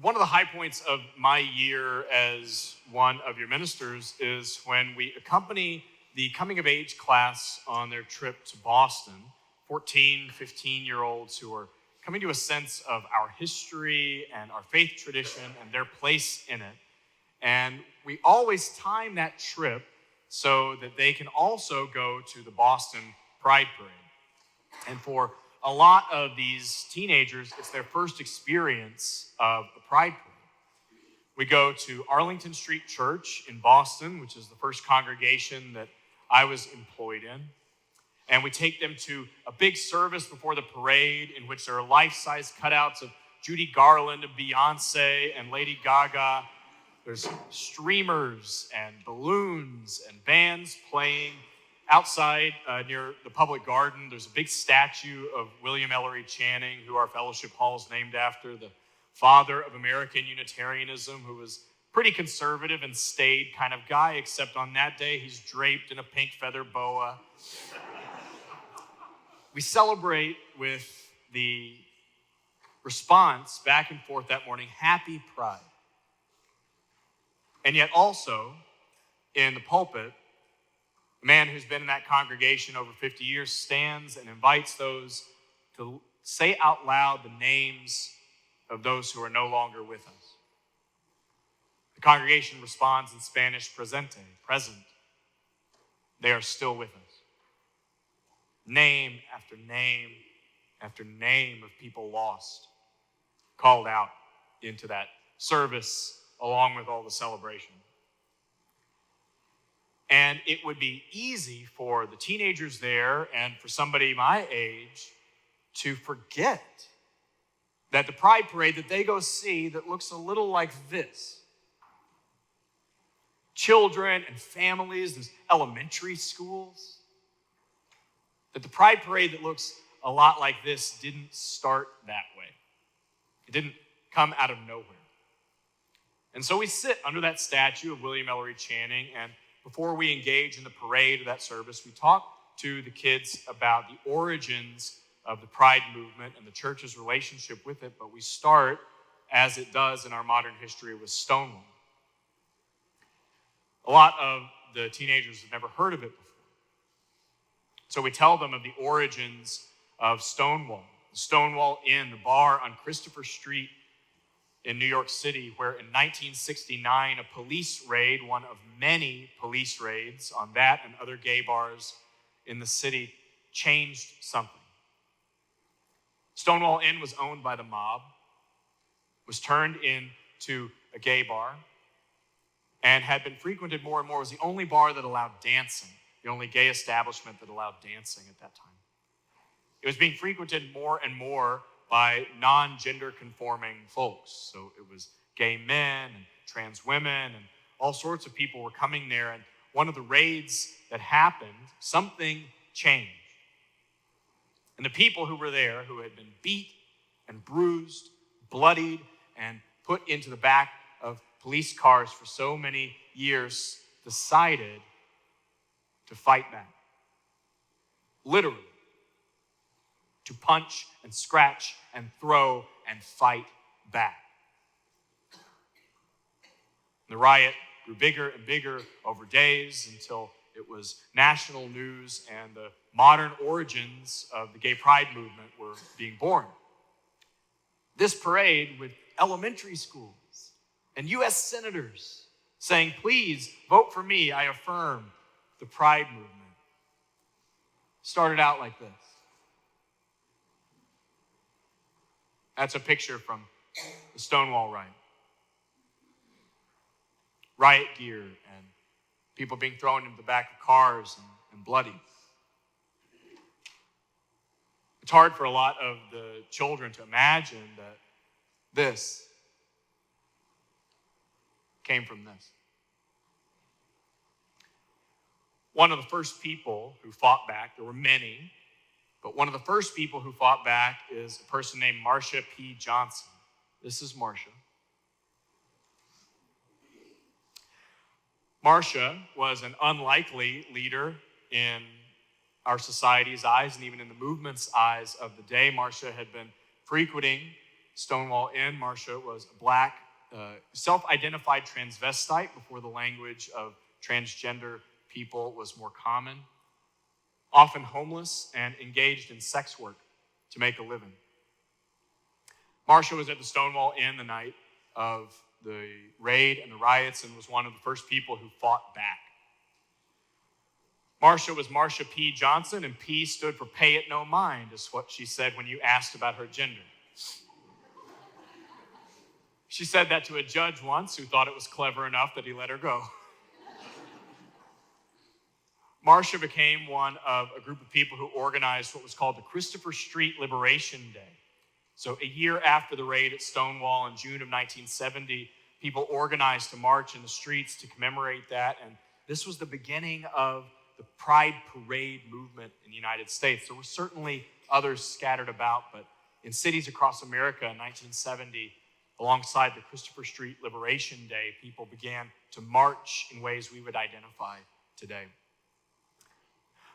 One of the high points of my year as one of your ministers is when we accompany the coming of age class on their trip to Boston, 14, 15-year-olds who are coming to a sense of our history and our faith tradition and their place in it. And we always time that trip so that they can also go to the Boston Pride Parade. And for a lot of these teenagers, it's their first experience of the Pride Parade. We go to Arlington Street Church in Boston, which is the first congregation that I was employed in. And we take them to a big service before the parade in which there are life-size cutouts of Judy Garland and Beyonce and Lady Gaga. There's streamers and balloons and bands playing. Outside near the public garden, there's a big statue of William Ellery Channing, who our fellowship hall is named after, the father of American Unitarianism, who was pretty conservative and staid kind of guy, except on that day he's draped in a pink feather boa. We celebrate with the response back and forth that morning, Happy Pride. And yet also in the pulpit, a man who's been in that congregation over 50 years stands and invites those to say out loud the names of those who are no longer with us. The congregation responds in Spanish, presente, present. They are still with us. Name after name after name of people lost, called out into that service along with all the celebration. And it would be easy for the teenagers there and for somebody my age to forget that the Pride Parade that they go see that looks a little like this. Children and families, there's elementary schools. That the Pride Parade that looks a lot like this didn't start that way. It didn't come out of nowhere. And so we sit under that statue of William Ellery Channing, and before we engage in the parade of that service, we talk to the kids about the origins of the Pride movement and the church's relationship with it, but we start, as it does in our modern history, with Stonewall. A lot of the teenagers have never heard of it before. So we tell them of the origins of Stonewall. The Stonewall Inn, the bar on Christopher Street in New York City, where in 1969, a police raid, one of many police raids on that and other gay bars in the city, changed something. Stonewall Inn was owned by the mob, was turned into a gay bar, and had been frequented more and more. It was the only bar that allowed dancing, the only gay establishment that allowed dancing at that time. It was being frequented more and more by non-gender conforming folks. So it was gay men and trans women and all sorts of people were coming there. And one of the raids that happened, something changed. And the people who were there, who had been beat and bruised, bloodied, and put into the back of police cars for so many years, decided to fight back. Literally. To punch and scratch and throw and fight back. The riot grew bigger and bigger over days until it was national news and the modern origins of the gay pride movement were being born. This parade with elementary schools and U.S. senators saying, please vote for me, I affirm the pride movement, started out like this. That's a picture from the Stonewall riot. Riot gear and people being thrown into the back of cars and bloody. It's hard for a lot of the children to imagine that this came from this. One of the first people who fought back, there were many, but one of the first people who fought back is a person named Marsha P. Johnson. This is Marsha. Marsha was an unlikely leader in our society's eyes and even in the movement's eyes of the day. Marsha had been frequenting Stonewall Inn, Marsha was a black, self-identified transvestite before the language of transgender people was more common, often homeless and engaged in sex work to make a living. Marsha was at the Stonewall Inn the night of the raid and the riots and was one of the first people who fought back. Marsha was Marsha P. Johnson, and P stood for pay it no mind, is what she said when you asked about her gender. She said that to a judge once who thought it was clever enough that he let her go. Marsha became one of a group of people who organized what was called the Christopher Street Liberation Day. So a year after the raid at Stonewall in June of 1970, people organized to march in the streets to commemorate that. And this was the beginning of the Pride Parade movement in the United States. There were certainly others scattered about, but in cities across America in 1970, alongside the Christopher Street Liberation Day, people began to march in ways we would identify today.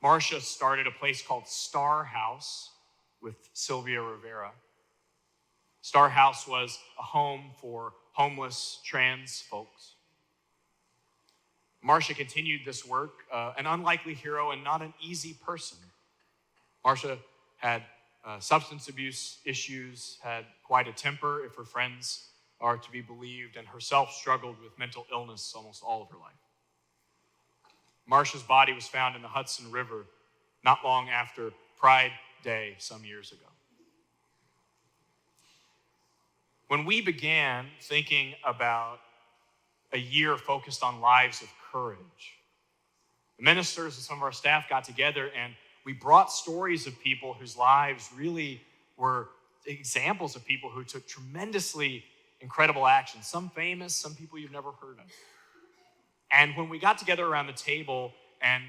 Marsha started a place called Star House with Sylvia Rivera. Star House was a home for homeless trans folks. Marsha continued this work, an unlikely hero and not an easy person. Marsha had substance abuse issues, had quite a temper, if her friends are to be believed, and herself struggled with mental illness almost all of her life. Marsha's body was found in the Hudson River not long after Pride Day some years ago. When we began thinking about a year focused on lives of courage, the ministers and some of our staff got together and we brought stories of people whose lives really were examples of people who took tremendously incredible action, some famous, some people you've never heard of. And when we got together around the table and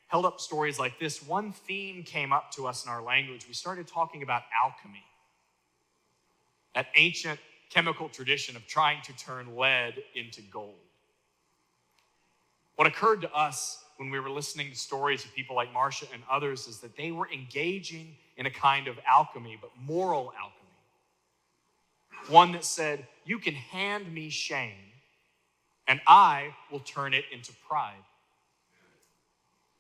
held up stories like this, one theme came up to us in our language. We started talking about alchemy, that ancient chemical tradition of trying to turn lead into gold. What occurred to us when we were listening to stories of people like Marsha and others is that they were engaging in a kind of alchemy, but moral alchemy. One that said, you can hand me shame, and I will turn it into pride.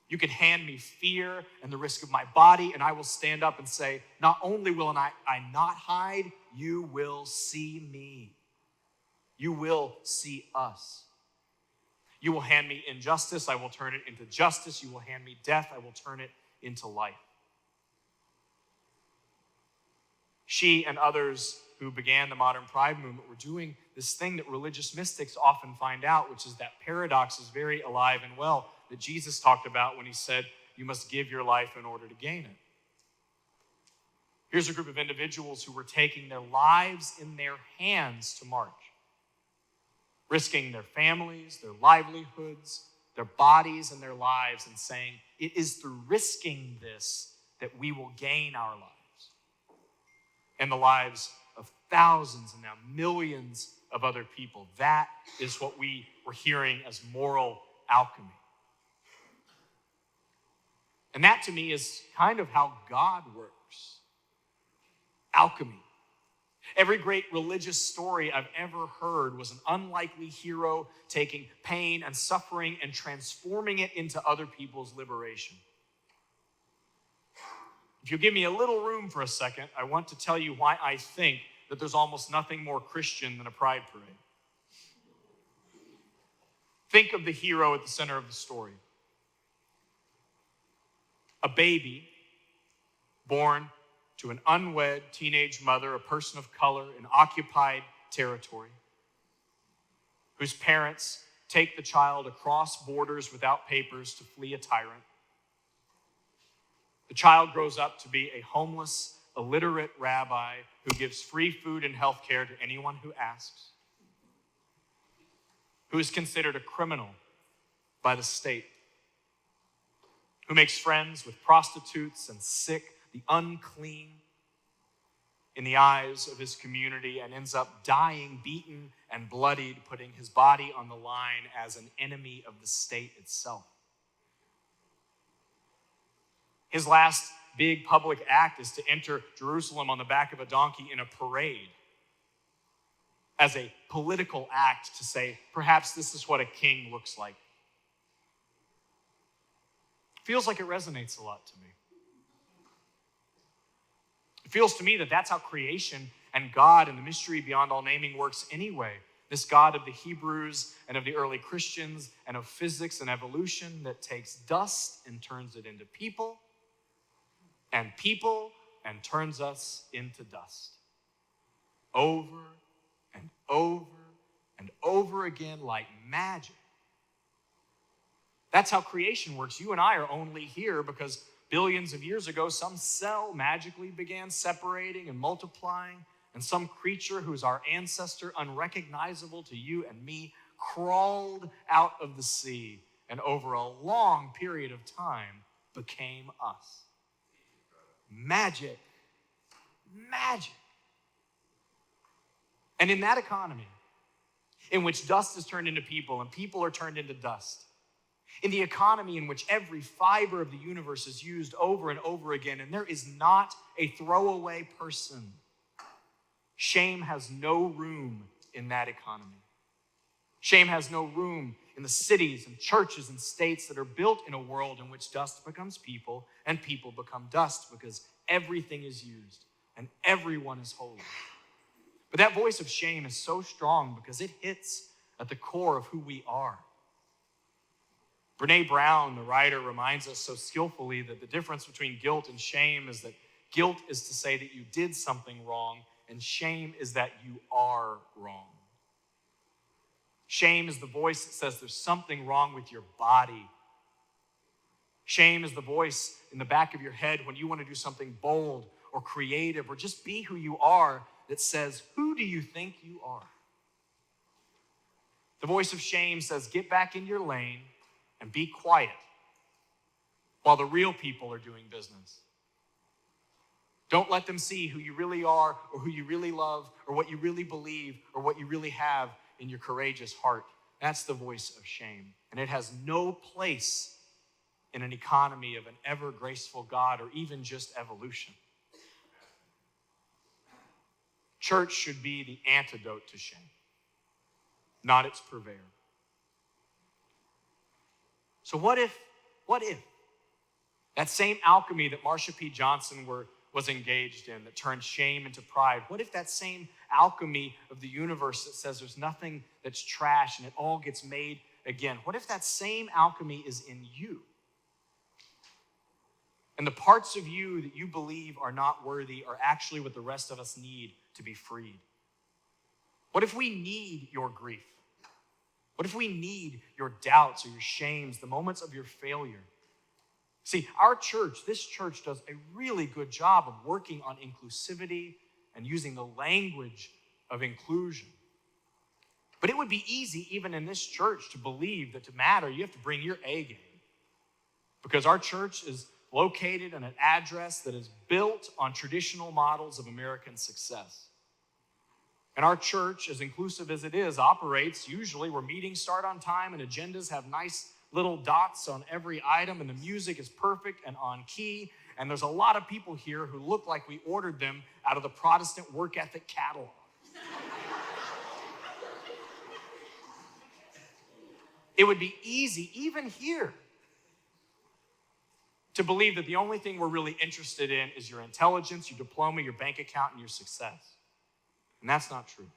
You can hand me fear and the risk of my body, and I will stand up and say, not only will I not hide, you will see me. You will see us. You will hand me injustice, I will turn it into justice. You will hand me death, I will turn it into life. She and others who began the modern pride movement were doing this thing that religious mystics often find out, which is that paradox is very alive and well that Jesus talked about when he said, you must give your life in order to gain it. Here's a group of individuals who were taking their lives in their hands to march, risking their families, their livelihoods, their bodies, and their lives, and saying, it is through risking this that we will gain our lives and the lives of thousands and now millions of other people. That is what we were hearing as moral alchemy. And that to me is kind of how God works. Alchemy. Every great religious story I've ever heard was an unlikely hero taking pain and suffering and transforming it into other people's liberation. If you'll give me a little room for a second, I want to tell you why I think that there's almost nothing more Christian than a pride parade. Think of the hero at the center of the story. A baby born to an unwed teenage mother, a person of color in occupied territory, whose parents take the child across borders without papers to flee a tyrant. The child grows up to be a homeless, illiterate rabbi who gives free food and health care to anyone who asks, who is considered a criminal by the state, who makes friends with prostitutes and sick, the unclean, in the eyes of his community, and ends up dying, beaten and bloodied, putting his body on the line as an enemy of the state itself. His last big public act is to enter Jerusalem on the back of a donkey in a parade, as a political act to say, perhaps this is what a king looks like. Feels like it resonates a lot to me. It feels to me that that's how creation and God and the mystery beyond all naming works anyway. This God of the Hebrews and of the early Christians and of physics and evolution that takes dust and turns it into people and turns us into dust. Over and over and over again like magic. That's how creation works. You and I are only here because billions of years ago, some cell magically began separating and multiplying, and some creature who is our ancestor, unrecognizable to you and me, crawled out of the sea and over a long period of time became us. Magic. Magic. And in that economy, in which dust is turned into people and people are turned into dust, in the economy in which every fiber of the universe is used over and over again, and there is not a throwaway person, shame has no room in that economy. Shame has no room in the cities and churches and states that are built in a world in which dust becomes people and people become dust, because everything is used and everyone is holy. But that voice of shame is so strong because it hits at the core of who we are. Brene Brown, the writer, reminds us so skillfully that the difference between guilt and shame is that guilt is to say that you did something wrong, and shame is that you are wrong. Shame is the voice that says there's something wrong with your body. Shame is the voice in the back of your head when you want to do something bold or creative or just be who you are that says, who do you think you are? The voice of shame says, get back in your lane and be quiet while the real people are doing business. Don't let them see who you really are or who you really love or what you really believe or what you really have in your courageous heart. That's the voice of shame. And it has no place in an economy of an ever graceful God or even just evolution. Church should be the antidote to shame, not its purveyor. So what if that same alchemy that Marsha P. Johnson was engaged in that turned shame into pride, what if that same alchemy of the universe that says there's nothing that's trash and it all gets made again, what if that same alchemy is in you? And the parts of you that you believe are not worthy are actually what the rest of us need to be freed. What if we need your grief? What if we need your doubts or your shames, the moments of your failure? See, our church, this church does a really good job of working on inclusivity and using the language of inclusion. But it would be easy, even in this church, to believe that to matter, you have to bring your A game. Because our church is located in an address that is built on traditional models of American success. And our church, as inclusive as it is, operates usually where meetings start on time and agendas have nice little dots on every item and the music is perfect and on key. And there's a lot of people here who look like we ordered them out of the Protestant work ethic catalog. It would be easy, even here, to believe that the only thing we're really interested in is your intelligence, your diploma, your bank account, and your success. And that's not true.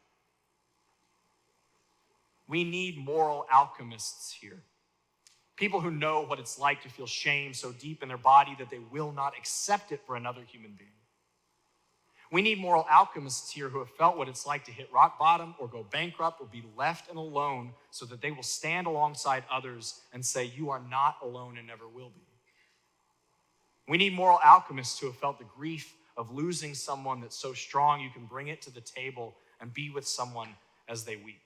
We need moral alchemists here. People who know what it's like to feel shame so deep in their body that they will not accept it for another human being. We need moral alchemists here who have felt what it's like to hit rock bottom or go bankrupt or be left and alone so that they will stand alongside others and say, you are not alone and never will be. We need moral alchemists who have felt the grief of losing someone that's so strong you can bring it to the table and be with someone as they weep.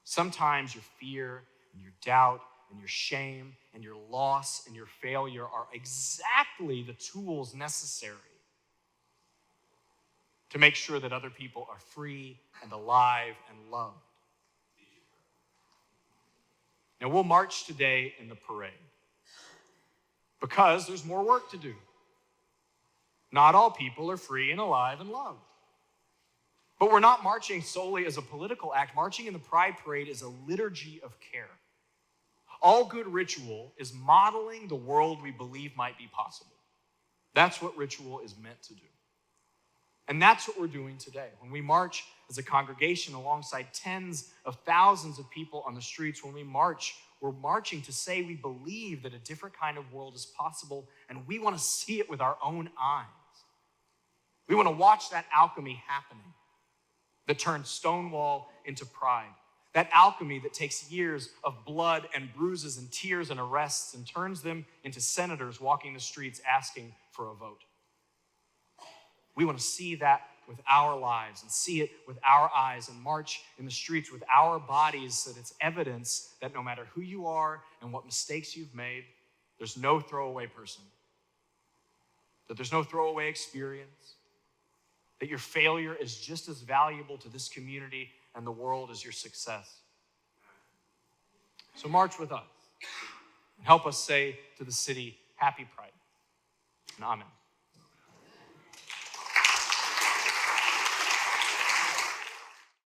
Sometimes your fear and your doubt and your shame and your loss and your failure are exactly the tools necessary to make sure that other people are free and alive and loved. Now, we'll march today in the parade because there's more work to do. Not all people are free and alive and loved. But we're not marching solely as a political act. Marching in the Pride Parade is a liturgy of care. All good ritual is modeling the world we believe might be possible. That's what ritual is meant to do. And that's what we're doing today. When we march as a congregation alongside tens of thousands of people on the streets, when we march, we're marching to say we believe that a different kind of world is possible, and we want to see it with our own eyes. We want to watch that alchemy happening that turns Stonewall into Pride. That alchemy that takes years of blood and bruises and tears and arrests and turns them into senators walking the streets asking for a vote. We want to see that with our lives and see it with our eyes and march in the streets with our bodies so that it's evidence that no matter who you are and what mistakes you've made, there's no throwaway person, that there's no throwaway experience, that your failure is just as valuable to this community and the world as your success. So march with us and help us say to the city, Happy Pride, and amen.